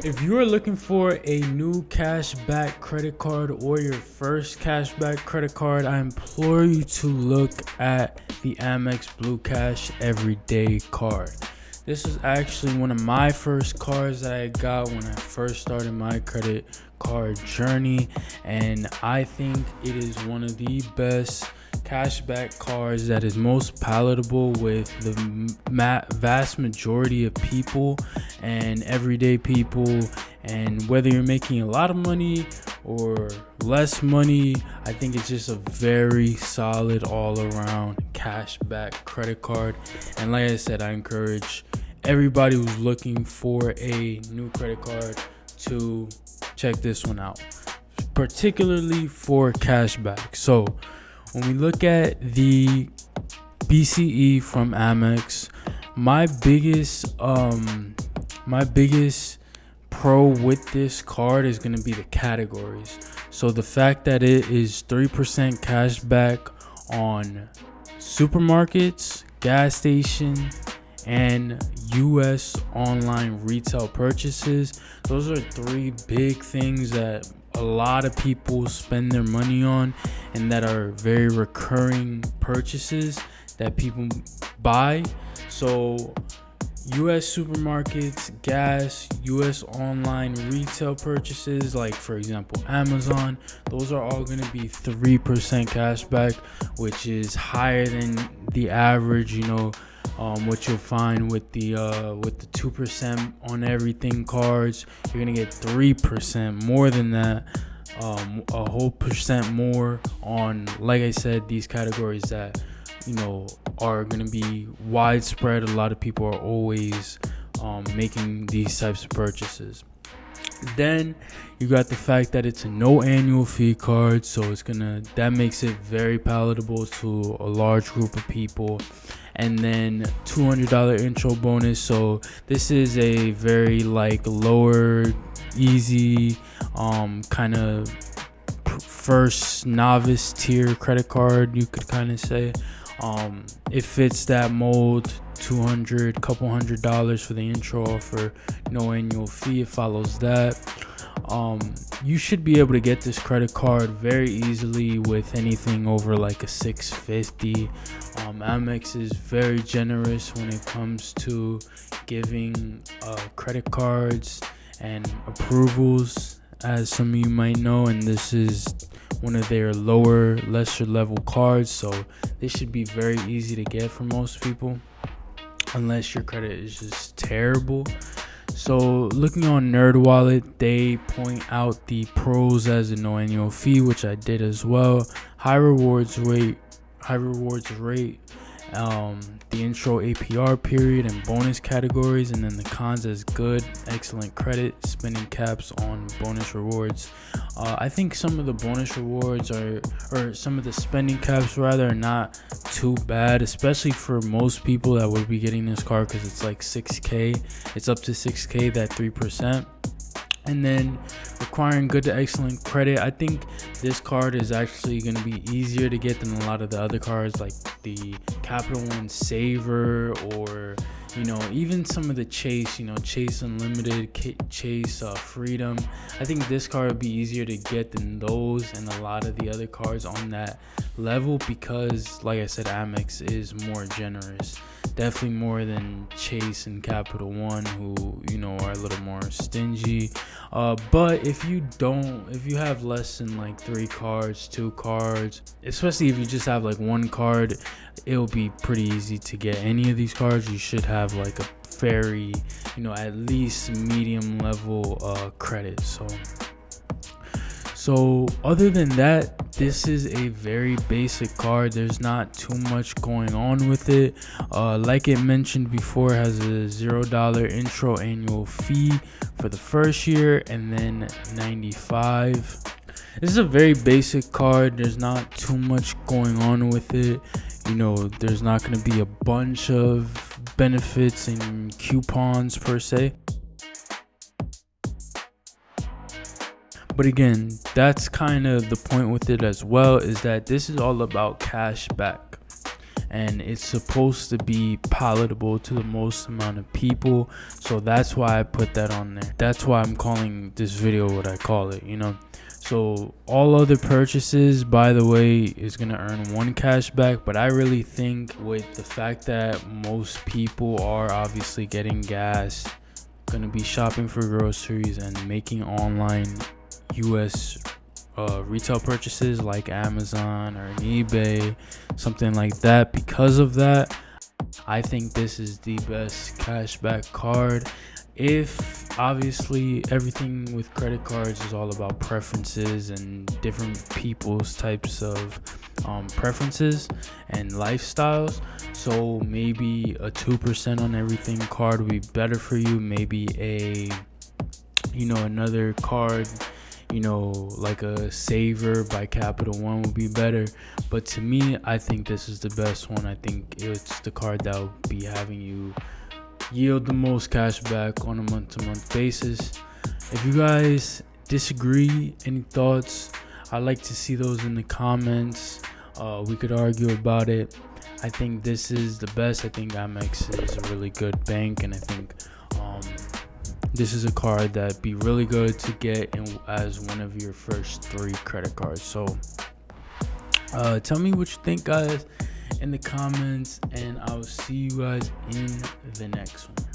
If you are looking for a new cashback credit card or your first cashback credit card, I implore you to look at the Amex Blue Cash Everyday Card. This is actually one of my first cards that I got when I first started my credit card journey, and I think it is one of the best cashback cards that is most palatable with the vast majority of people and everyday people. And whether you're making a lot of money or less money, I think it's just a very solid all-around cashback credit card. And like I said, I encourage everybody who's looking for a new credit card to check this one out, particularly for cashback. So when we look at the BCE from Amex, my biggest pro with this card is going to be the categories. So the fact that it is 3% cash back on supermarkets, gas stations, and US online retail purchases. Those are three big things that a lot of people spend their money on and that are very recurring purchases that people buy. So US supermarkets, gas, US online retail purchases, like for example Amazon, those are all going to be 3% cashback, which is higher than the average, what you'll find with the 2% on everything cards. You're gonna get 3% more than that, a whole percent more on, like I said, these categories that are gonna be widespread. A lot of people are always making these types of purchases. Then you got the fact that it's a no annual fee card, so that makes it very palatable to a large group of people. And then $200 intro bonus. So this is a very lower, easy, kind of first novice tier credit card, you could kind of say. It fits that mold. $200, couple $100 for the intro offer, no annual fee. It follows that. You should be able to get this credit card very easily with anything over a 650. Amex is very generous when it comes to giving credit cards and approvals, as some of you might know, and this is one of their lesser level cards, so this should be very easy to get for most people, unless your credit is just terrible. So looking on NerdWallet, they point out the pros as a no annual fee, which I did as well. High rewards rate, the intro APR period and bonus categories, and then the cons as good, excellent credit, spending caps on bonus rewards. I think some of the bonus rewards or some of the spending caps rather, are not too bad, especially for most people that would be getting this card, because it's $6K. It's up to $6K, that 3%. And then requiring good to excellent credit. I think this card is actually going to be easier to get than a lot of the other cards, like the Capital One Saver, or even some of the Chase, Chase Unlimited, Chase Freedom. I think this card would be easier to get than those and a lot of the other cards on that level, because like I said, Amex is more generous. Definitely more than Chase and Capital One, who are a little more stingy. But if you have less than 3 cards, 2 cards, especially if you just have one card, it'll be pretty easy to get any of these cards. You should have a very, at least medium level credit. So other than that, this is a very basic card. There's not too much going on with it. Like it mentioned before, it has a $0 intro annual fee for the first year, and then $95. This is a very basic card. There's not too much going on with it. There's not going to be a bunch of benefits and coupons per se. But again, that's kind of the point with it as well, is that this is all about cash back. and it's supposed to be palatable to the most amount of people. So that's why I put that on there. That's why I'm calling this video what I call it, you know. So all other purchases, by the way, is gonna earn 1 cashback, but I really think with the fact that most people are obviously getting gas, gonna be shopping for groceries, and making online US retail purchases like Amazon or eBay, something like that, because of that, I think this is the best cashback card. If obviously everything with credit cards is all about preferences and different people's types of preferences and lifestyles, so maybe a 2% on everything card would be better for you. Maybe another card, like a Saver by Capital One would be better. But to me, I think this is the best one. I think it's the card that will be having you yield the most cash back on a month-to-month basis. If you guys disagree, any thoughts, I'd like to see those in the comments. We could argue about it. I think this is the best. I think Amex is a really good bank, and I think this is a card that'd be really good to get in as one of your first 3 credit cards. So tell me what you think, guys, in the comments, and I'll see you guys in the next one.